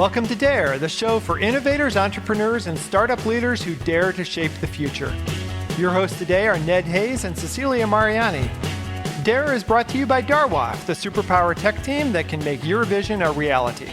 Welcome to Dare, the show for innovators, entrepreneurs, and startup leaders who dare to shape the future. Your hosts today are Ned Hayes and Cecilia Mariani. Dare is brought to you by Darwaf, the superpower tech team that can make your vision a reality.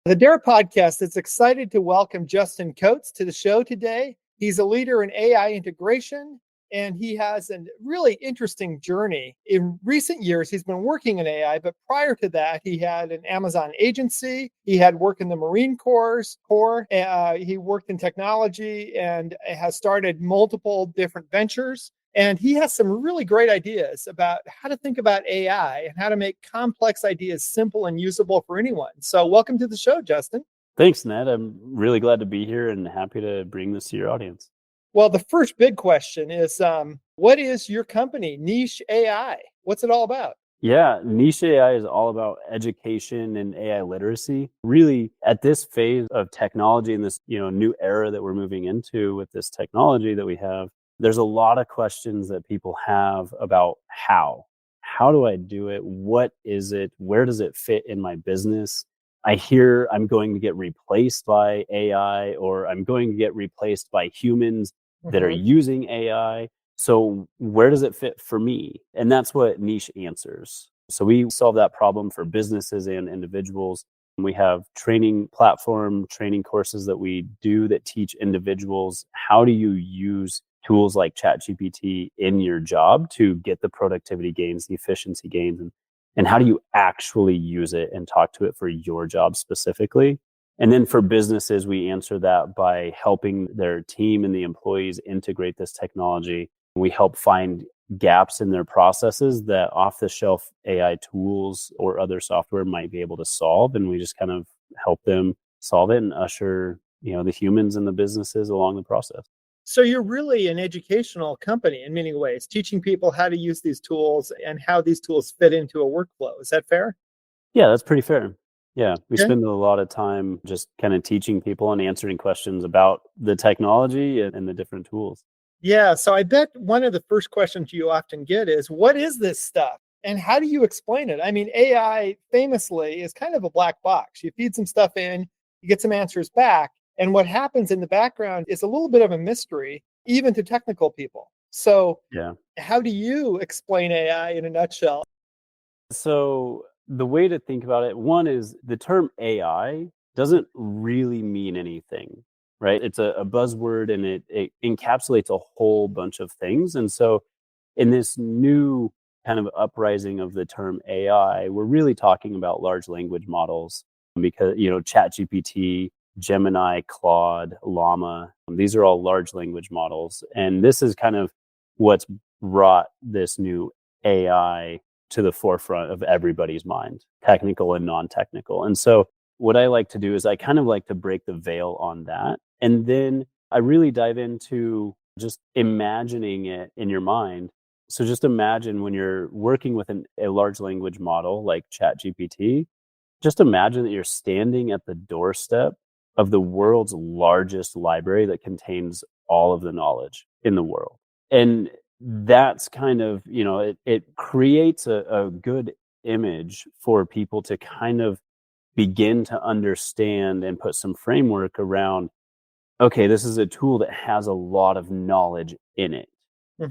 The Dare podcast is excited to welcome Justin Coates to the show today. He's a leader in AI integration, and he has a really interesting journey. In recent years, he's been working in AI, but prior to that, he had an Amazon agency. He had worked in the Marine Corps. He worked in technology and has started multiple different ventures. And he has some really great ideas about how to think about AI and how to make complex ideas simple and usable for anyone. So welcome to the show, Justin. Thanks, Ned. I'm really glad to be here and happy to bring this to your audience. Well, the first big question is, what is your company, Neesh.ai? What's it all about? Yeah, Neesh.ai is all about education and AI literacy. Really, at this phase of technology and this new era that we're moving into with this technology that we have, there's a lot of questions that people have about how. How do I do it? What is it? Where does it fit in my business? I hear I'm going to get replaced by AI, or I'm going to get replaced by humans that are using AI. So where does it fit for me? And that's what Neesh answers. So we solve that problem for businesses and individuals. We have training courses that we do that teach individuals how do you use tools like ChatGPT in your job to get the productivity gains, the efficiency gains, and how do you actually use it and talk to it for your job specifically. And then for businesses, we answer that by helping their team and the employees integrate this technology. We help find gaps in their processes that off-the-shelf AI tools or other software might be able to solve. And we just kind of help them solve it and usher, the humans and the businesses along the process. So you're really an educational company in many ways, teaching people how to use these tools and how these tools fit into a workflow. Is that fair? Yeah, that's pretty fair. Yeah, we spend a lot of time just kind of teaching people and answering questions about the technology and the different tools. Yeah, so I bet one of the first questions you often get is, what is this stuff? And how do you explain it? I mean, AI famously is kind of a black box. You feed some stuff in, you get some answers back. And what happens in the background is a little bit of a mystery, even to technical people. So how do you explain AI in a nutshell? So the way to think about it, one is the term AI doesn't really mean anything, right? It's a buzzword and it encapsulates a whole bunch of things. And so in this new kind of uprising of the term AI, we're really talking about large language models because, ChatGPT, Gemini, Claude, Llama, these are all large language models. And this is kind of what's brought this new AI to the forefront of everybody's mind, technical and non-technical. And so what I like to do is I kind of like to break the veil on that. And then I really dive into just imagining it in your mind. So just imagine when you're working with a large language model like ChatGPT, just imagine that you're standing at the doorstep of the world's largest library that contains all of the knowledge in the world. And that's kind of, it creates a good image for people to kind of begin to understand and put some framework around, okay, this is a tool that has a lot of knowledge in it.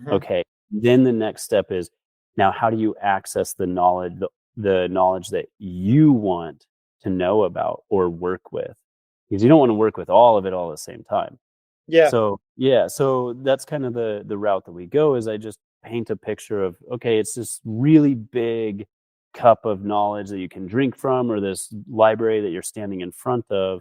Okay. Then the next step is, now how do you access the knowledge that you want to know about or work with? Because you don't want to work with all of it all at the same time. So that's kind of the route that we go, is I just paint a picture of, okay, it's this really big cup of knowledge that you can drink from, or this library that you're standing in front of.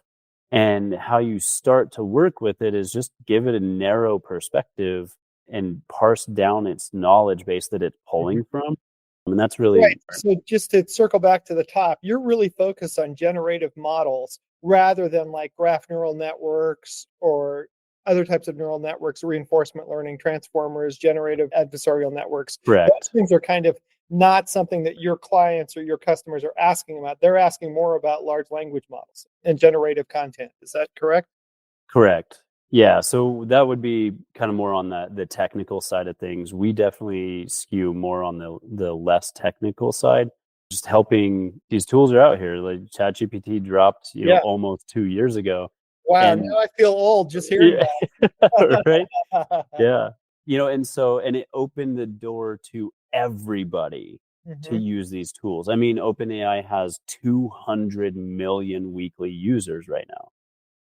And how you start to work with it is just give it a narrow perspective and parse down its knowledge base that it's pulling from. And that's really right. So just to circle back to the top, you're really focused on generative models rather than like graph neural networks or other types of neural networks, reinforcement learning, transformers, generative adversarial networks. Correct. Those things are kind of not something that your clients or your customers are asking about. They're asking more about large language models and generative content. Is that correct? Correct. Yeah, so that would be kind of more on the technical side of things. We definitely skew more on the less technical side. Just helping, these tools are out here. Like ChatGPT dropped, Yeah. almost 2 years ago. Wow. And Now I feel old just hearing yeah, right? that. Yeah. And it opened the door to everybody to Mhm. use these tools. I mean, OpenAI has 200 million weekly users right now.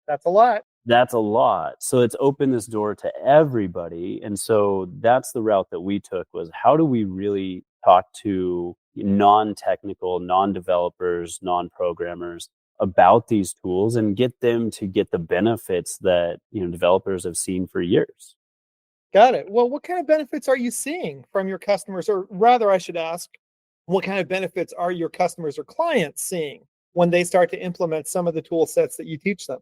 That's a lot. That's a lot. So it's opened this door to everybody. And so that's the route that we took, was how do we really talk to non-technical, non-developers, non-programmers about these tools and get them to get the benefits that, developers have seen for years. Got it. Well, what kind of benefits are you seeing from your customers? Or rather, I should ask, what kind of benefits are your customers or clients seeing when they start to implement some of the tool sets that you teach them?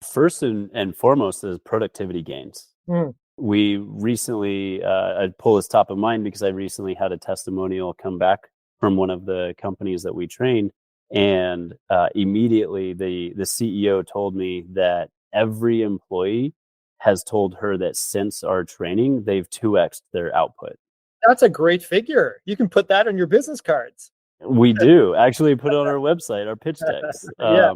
First and foremost is productivity gains. Mm, We recently, I pull this top of mind because I recently had a testimonial come back from one of the companies that we trained, and immediately the CEO told me that every employee has told her that since our training, they've 2x'd their output. that's a great figure. You can put that on your business cards. We do actually put it on our website, our pitch decks. Yeah.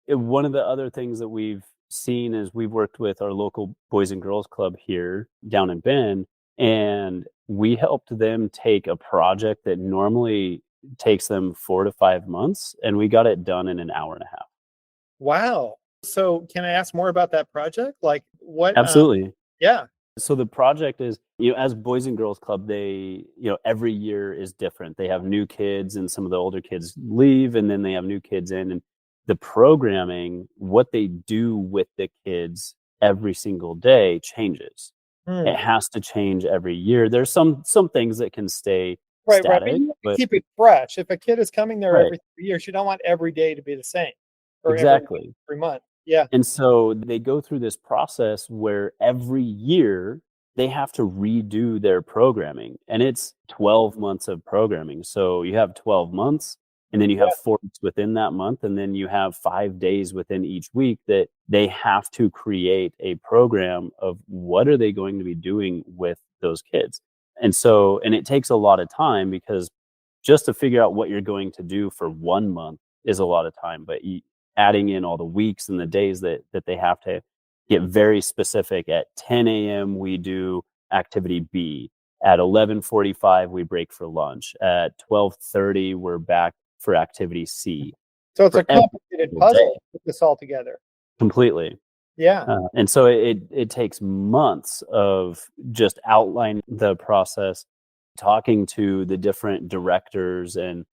One of the other things that we've seen is we've worked with our local Boys and Girls Club here down in Bend, and we helped them take a project that normally takes them 4 to 5 months, and we got it done in an hour and a half. Wow. So, can I ask more about that project? Like, what? Absolutely. Yeah. So the project is, as Boys and Girls Club, they, every year is different. They have new kids and some of the older kids leave, and then they have new kids in. And the programming, what they do with the kids every single day changes. Hmm. It has to change every year. There's some things that can stay Right, right. But static, you have to but keep it fresh. If a kid is coming there right, every 3 years, you don't want every day to be the same, or every week, exactly. every month. Yeah. And so they go through this process where every year they have to redo their programming, and it's 12 months of programming. So you have 12 months, and then you have 4 weeks within that month, and then you have 5 days within each week that they have to create a program of what are they going to be doing with those kids. And it takes a lot of time, because just to figure out what you're going to do for 1 month is a lot of time, but adding in all the weeks and the days that they have to get very specific. At 10 a.m. we do activity B. At 11:45 we break for lunch. At 12:30 we're back for activity C. So it's For a every complicated single puzzle day, to put this all together. completely. Yeah. And so it takes months of just outlining the process, talking to the different directors and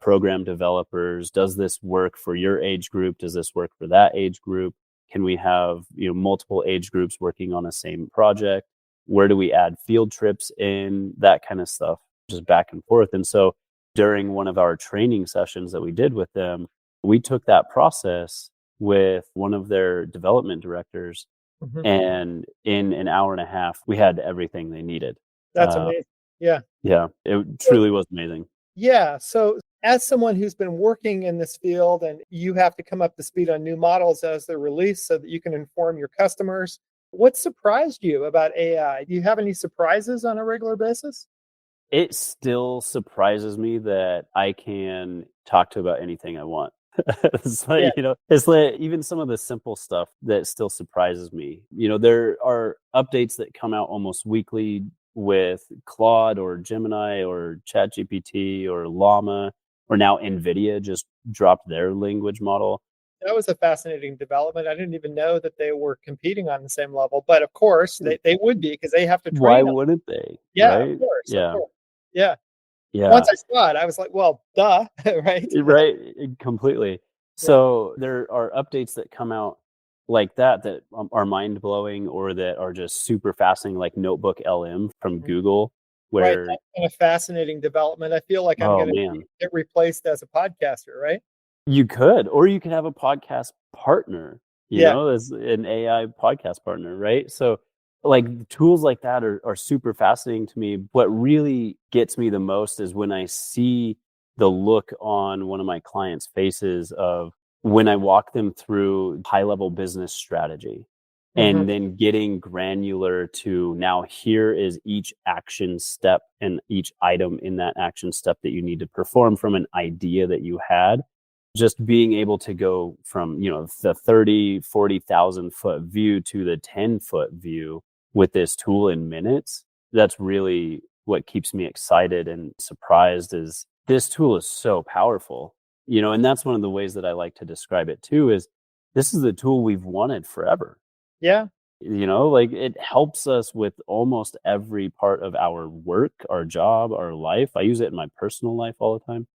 program developers. Does this work for your age group? Does this work for that age group? Can we have multiple age groups working on the same project? Where do we add field trips in? That kind of stuff, just back and forth. And so during one of our training sessions that we did with them, we took that process with one of their development directors, Mhm. and in an hour and a half, we had everything they needed. That's Uh, amazing. Yeah. yeah, it So, truly was amazing. yeah. So, as someone who's been working in this field and you have to come up to speed on new models as they're released so that you can inform your customers, what surprised you about AI? Do you have any surprises on a regular basis? It still surprises me that I can talk to about anything I want. Yeah. It's like even some of the simple stuff that still surprises me. There are updates that come out almost weekly with Claude or Gemini or ChatGPT or Llama, or now NVIDIA just dropped their language model. That was a fascinating development. I didn't even know that they were competing on the same level, but of course they would be because they have to Why train them. wouldn't they? Yeah, of Right? course, of Yeah. course. Yeah. Yeah. Once I saw it, I was like, well, duh, right? Right, completely. Yeah. So there are updates that come out like that are mind blowing, or that are just super fascinating, like Notebook LM from Mhm. Google, Right. where That's been a fascinational development. I feel like I'm oh gonna man, get replaced as a podcaster, right? or you could have a podcast partner, Yeah. as an AI podcast partner, right? So like tools like that are super fascinating to me. What really gets me the most is when I see the look on one of my clients' faces of when I walk them through high level business strategy. Mhm. and then getting granular to now here is each action step and each item in that action step that you need to perform from an idea that you had. Just being able to go from, the 30, 40,000 foot view to the 10-foot view with this tool in minutes, that's really what keeps me excited and surprised. Is this tool is so powerful, and that's one of the ways that I like to describe it too, is this is the tool we've wanted forever. Yeah. Like it helps us with almost every part of our work, our job, our life. I use it in my personal life all the time,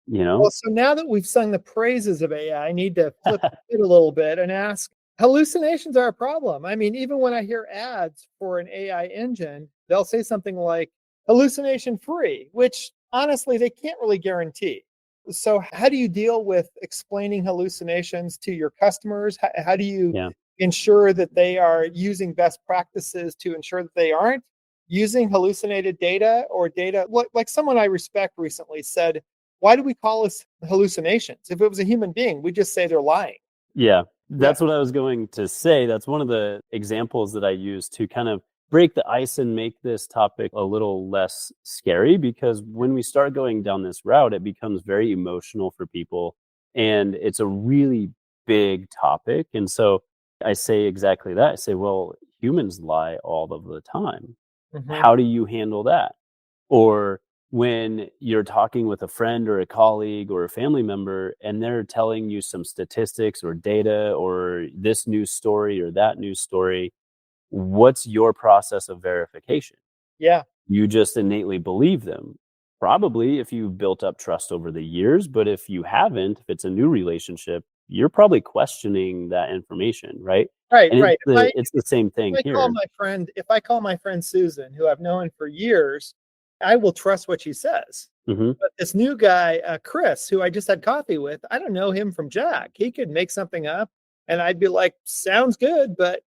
you Well, know? so now that we've sung the praises of AI, I need to flip it a little bit and ask, hallucinations are a problem. I mean, even when I hear ads for an AI engine, they'll say something like hallucination free, which honestly they can't really guarantee. So, how do you deal with explaining hallucinations to your customers? How do you Yeah. ensure that they are using best practices to ensure that they aren't using hallucinated data or data? Like someone I respect recently said, why do we call this hallucinations? If it was a human being, we just say they're lying. Yeah. Yeah. That's what I was going to say. That's one of the examples that I use to kind of break the ice and make this topic a little less scary, because when we start going down this route, it becomes very emotional for people and it's a really big topic. And so I say exactly that. I say, well, humans lie all of the time. Hmm. How do you handle that? Or when you're talking with a friend or a colleague or a family member and they're telling you some statistics or data or this news story or that news story, what's your process of verification? Yeah. You just innately believe them. Probably if you've built up trust over the years, but if you haven't, if it's a new relationship, you're probably questioning that information, right? Right. And Right. it's the same thing here. If I call my friend Susan, who I've known for years, I will trust what she says. Mhm. But this new guy, Chris, who I just had coffee with, I don't know him from Jack. He could make something up, and I'd be like, "Sounds good," but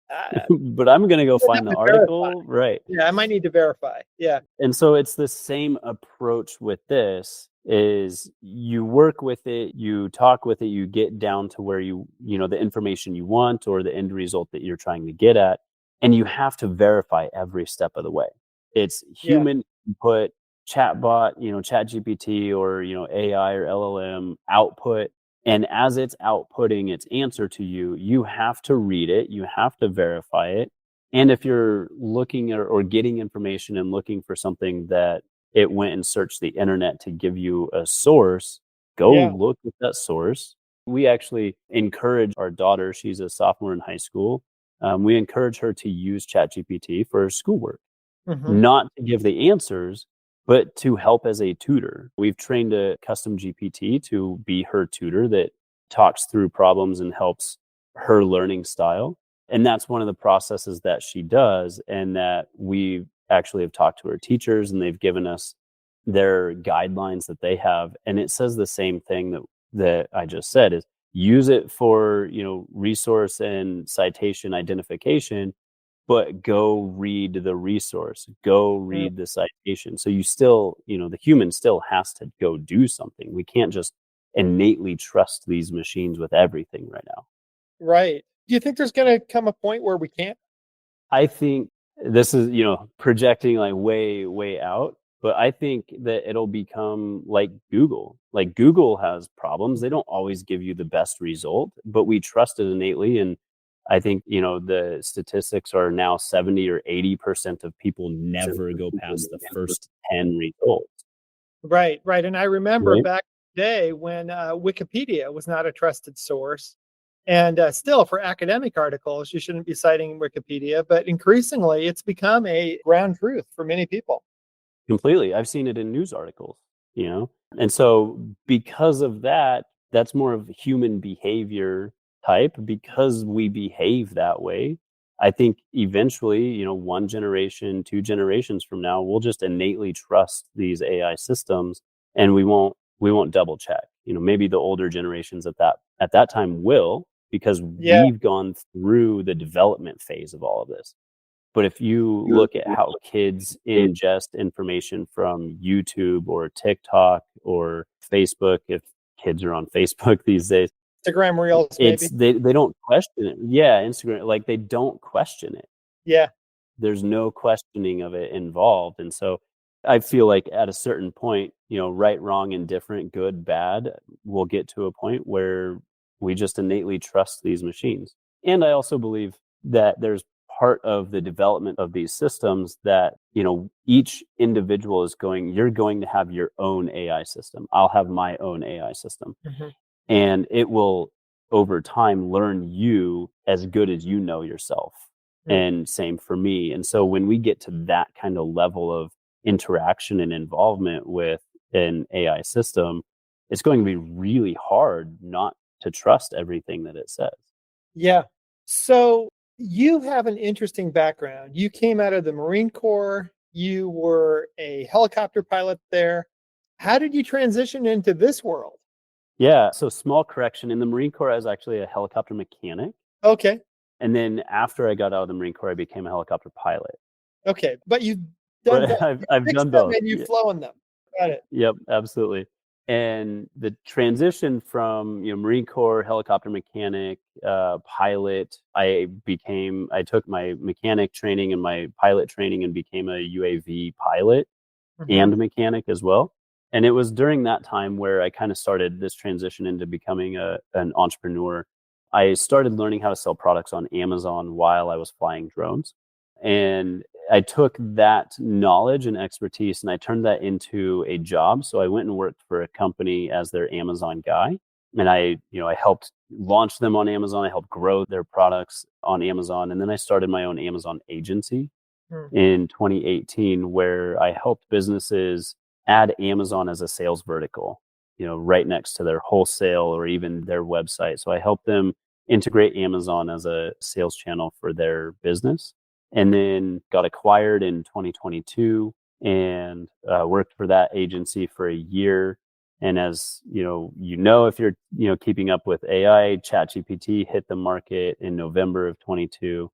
But I'm going to go I would have find the to verify. article, right? Yeah, I might need to verify. Yeah. And so it's the same approach with this. Is you work with it, you talk with it, you get down to where the information you want or the end result that you're trying to get at, and you have to verify every step of the way. It's Yeah. human input, chatbot, chat GPT or AI or LLM output. And as it's outputting its answer to you, you have to read it, you have to verify it. And if you're looking or getting information and looking for something that it went and searched the internet to give you a source, go Yeah. look at that source. We actually encourage our daughter, she's a sophomore in high school. We encourage her to use ChatGPT for her schoolwork, Hmm. not to give the answers, but to help as a tutor. We've trained a custom GPT to be her tutor that talks through problems and helps her learning style. And that's one of the processes that she does, and that we actually have talked to her teachers and they've given us their guidelines that they have. And it says the same thing that I just said, is use it for, resource and citation identification, but go read the resource, go read the citation. So you still, the human still has to go do something. We can't just innately trust these machines with everything right now. Right. Do you think there's going to come a point where we can't? I think this is, projecting like way, way out, but I think that it'll become like Google. Like Google has problems. They don't always give you the best result, but we trust it innately. And I think, the statistics are now 70 or 80% of people never go past the first 10 results. Right, right. And I remember Right. back in the day when Wikipedia was not a trusted source. And still, for academic articles, you shouldn't be citing Wikipedia. But increasingly, it's become a ground truth for many people. Completely. I've seen it in news articles, And so because of that, that's more of human behavior type. Because we behave that way, I think eventually, one generation, two generations from now, we'll just innately trust these AI systems and we won't double check. Maybe the older generations at that time will, because Yeah, we've gone through the development phase of all of this. But if you look at how kids ingest information from YouTube or TikTok or Facebook, if kids are on Facebook these days, Instagram Reels, It's maybe. they don't question it. Yeah, Instagram, like, they don't question it. Yeah. There's no questioning of it involved, and so I feel like at a certain point, right, wrong, indifferent, good, bad, we'll get to a point where we just innately trust these machines. And I also believe that there's part of the development of these systems that, each individual you're going to have your own AI system. I'll have my own AI system, Mhm. and it will over time learn you as good as you know yourself, Mm. and same for me. And so when we get to that kind of level of interaction and involvement with an AI system, it's going to be really hard not to trust everything that it says. Yeah. So you have an interesting background. You came out of the Marine Corps. You were a helicopter pilot there. How did you transition into this world? Yeah, so small correction, in the Marine Corps I was actually a helicopter mechanic, Okay. and then after I got out of the Marine Corps I became a helicopter pilot. Okay. But you've done But both. I've You I've fixed done them both. and you've flown them. Got it. Yep, absolutely. And the transition from, Marine Corps helicopter mechanic, pilot, I took my mechanic training and my pilot training and became a UAV pilot Mhm. and mechanic as well. And it was during that time where I kind of started this transition into becoming an entrepreneur. I started learning how to sell products on Amazon while I was flying drones. And I took that knowledge and expertise and I turned that into a job. So I went and worked for a company as their Amazon guy. And I helped launch them on Amazon. I helped grow their products on Amazon. And then I started my own Amazon agency Mm. in 2018 where I helped businesses add Amazon as a sales vertical, right next to their wholesale or even their website. So I helped them integrate Amazon as a sales channel for their business, and then got acquired in 2022 and worked for that agency for a year. And as if you're keeping up with AI, ChatGPT hit the market in November of 22.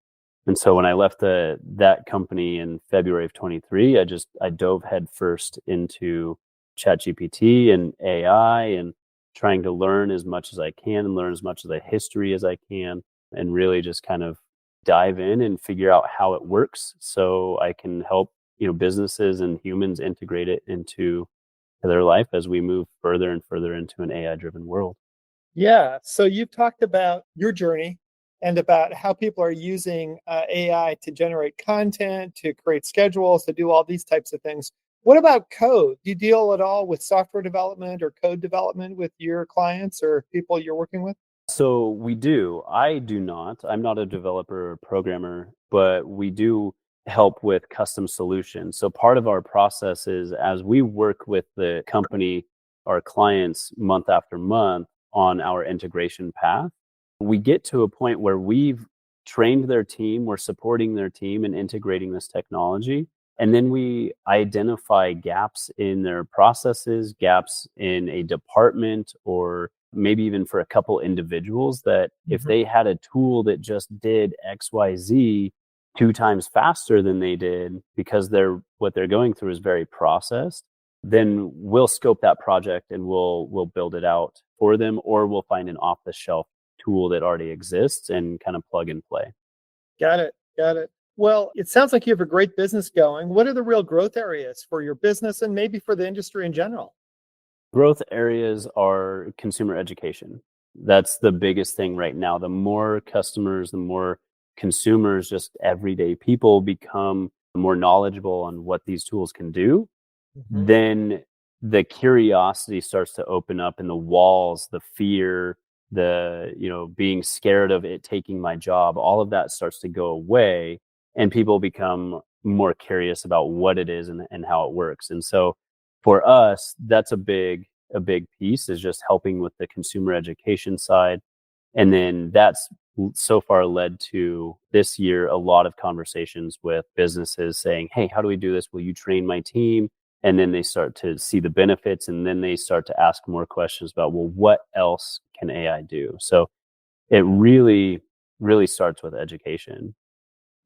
And so when I left that company in February of 23, I dove headfirst into ChatGPT and AI and trying to learn as much as I can and learn as much of the history as I can, and really just kind of dive in and figure out how it works so I can help, businesses and humans integrate it into their life as we move further and further into an AI driven world. Yeah. So you've talked about your journey and about how people are using AI to generate content, to create schedules, to do all these types of things. What about code? Do you deal at all with software development or code development with your clients or people you're working with? So we do. I do not. I'm not a developer or programmer, but we do help with custom solutions. So part of our process is as we work with the company, our clients month after month on our integration path, we get to a point where we've trained their team, we're supporting their team and integrating this technology. And then we identify gaps in their processes, gaps in a department, or maybe even for a couple individuals that if Mhm. they had a tool that just did XYZ two times faster than they did because what they're going through is very processed, then we'll scope that project and we'll build it out for them, or we'll find an off the shelf tool that already exists and kind of plug and play. Got it. Got it. Well, it sounds like you have a great business going. What are the real growth areas for your business and maybe for the industry in general? Growth areas are consumer education. That's the biggest thing right now. The more customers, the more consumers, just everyday people become more knowledgeable on what these tools can do, Mhm. then the curiosity starts to open up and the walls, the fear, the, being scared of it taking my job, all of that starts to go away and people become more curious about what it is and how it works. And so for us, that's a big piece is just helping with the consumer education side. And then that's so far led to this year a lot of conversations with businesses saying, hey, how do we do this? Will you train my team? And then they start to see the benefits and then they start to ask more questions about, well, what else can AI do? So it really, really starts with education.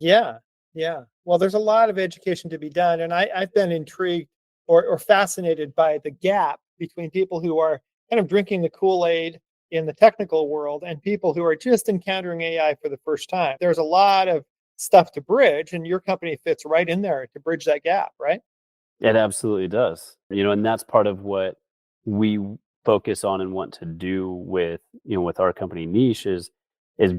Yeah, yeah. Well, there's a lot of education to be done, and I've been intrigued or fascinated by the gap between people who are kind of drinking the Kool-Aid in the technical world and people who are just encountering AI for the first time. There's a lot of stuff to bridge, and your company fits right in there to bridge that gap, right? It absolutely does. And that's part of what we focus on and want to do with, with our company Niche is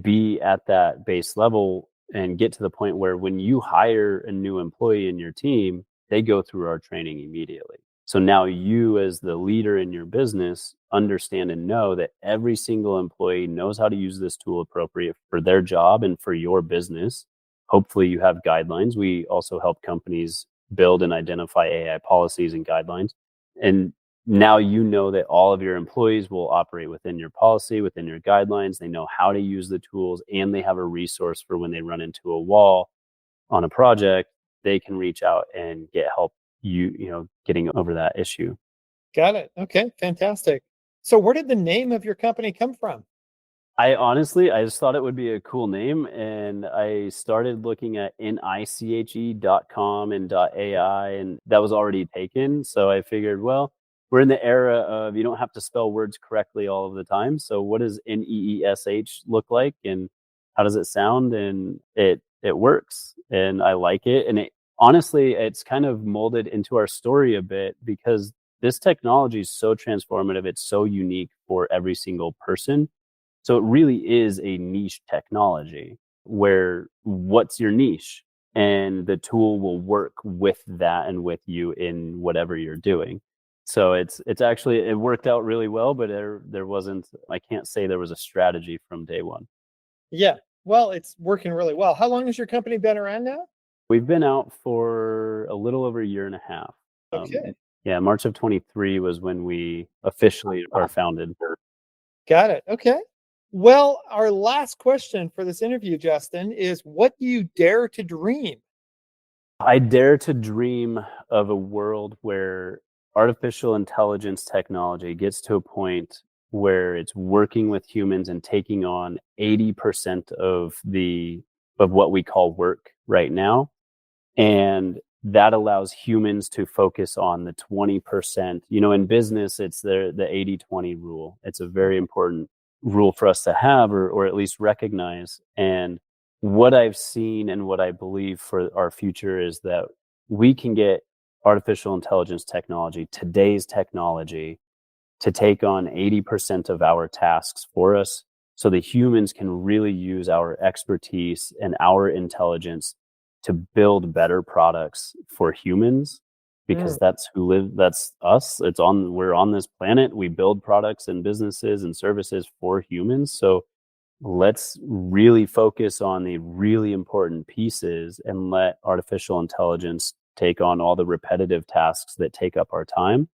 be at that base level and get to the point where when you hire a new employee in your team, they go through our training immediately. So now you, as the leader in your business, understand and know that every single employee knows how to use this tool appropriate for their job and for your business. Hopefully you have guidelines. We also help companies build and identify AI policies and guidelines. And now you know that all of your employees will operate within your policy, within your guidelines. They know how to use the tools, and they have a resource for when they run into a wall on a project, they can reach out and get help getting over that issue. Got it. Okay, fantastic. So where did the name of your company come from? I just thought it would be a cool name, and I started looking at niche.com and .ai, and that was already taken. So I figured, well, we're in the era of you don't have to spell words correctly all of the time. So what does NEESH look like, and how does it sound? And it works, and I like it. And honestly, it's kind of molded into our story a bit because this technology is so transformative. It's so unique for every single person. So it really is a niche technology where what's your niche? And the tool will work with that and with you in whatever you're doing. So it worked out really well, but there wasn't, I can't say there was a strategy from day one. Yeah. Well, it's working really well. How long has your company been around now? We've been out for a little over a year and a half. Okay. March of 23 was when we officially are founded. Got it. Okay. Well, our last question for this interview, Justin, is what do you dare to dream? I dare to dream of a world where artificial intelligence technology gets to a point where it's working with humans and taking on 80% of what we call work right now. And that allows humans to focus on the 20%. In business, it's the 80-20 rule. It's a very important rule for us to have or at least recognize. And what I've seen and what I believe for our future is that we can get artificial intelligence technology, today's technology, to take on 80% of our tasks for us so the humans can really use our expertise and our intelligence to build better products for humans, because that's us. We're on this planet. We build products and businesses and services for humans. So let's really focus on the really important pieces and let artificial intelligence take on all the repetitive tasks that take up our time.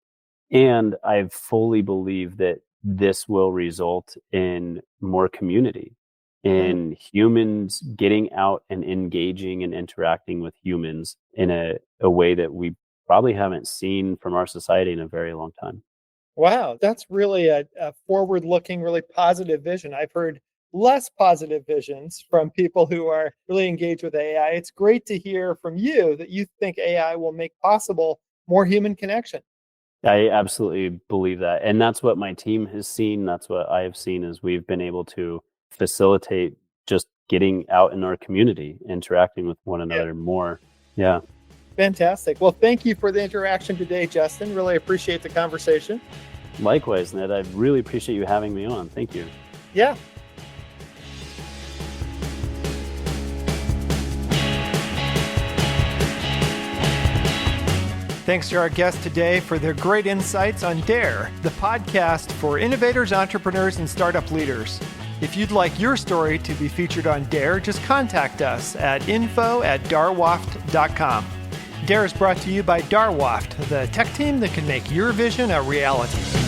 And I fully believe that this will result in more community, in humans getting out and engaging and interacting with humans in a way that we probably haven't seen from our society in a very long time. Wow, that's really a forward-looking, really positive vision. I've heard less positive visions from people who are really engaged with AI. It's great to hear from you that you think AI will make possible more human connection. I absolutely believe that. And that's what my team has seen. That's what I have seen is we've been able to facilitate just getting out in our community, interacting with one another more. Yeah. Fantastic. Well, thank you for the interaction today, Justin. Really appreciate the conversation. Likewise, Ned. I really appreciate you having me on. Thank you. Yeah. Thanks to our guests today for their great insights on Dare, the podcast for innovators, entrepreneurs, and startup leaders. If you'd like your story to be featured on Dare, just contact us at info@darwaft.com. Dare is brought to you by Darwaft, the tech team that can make your vision a reality.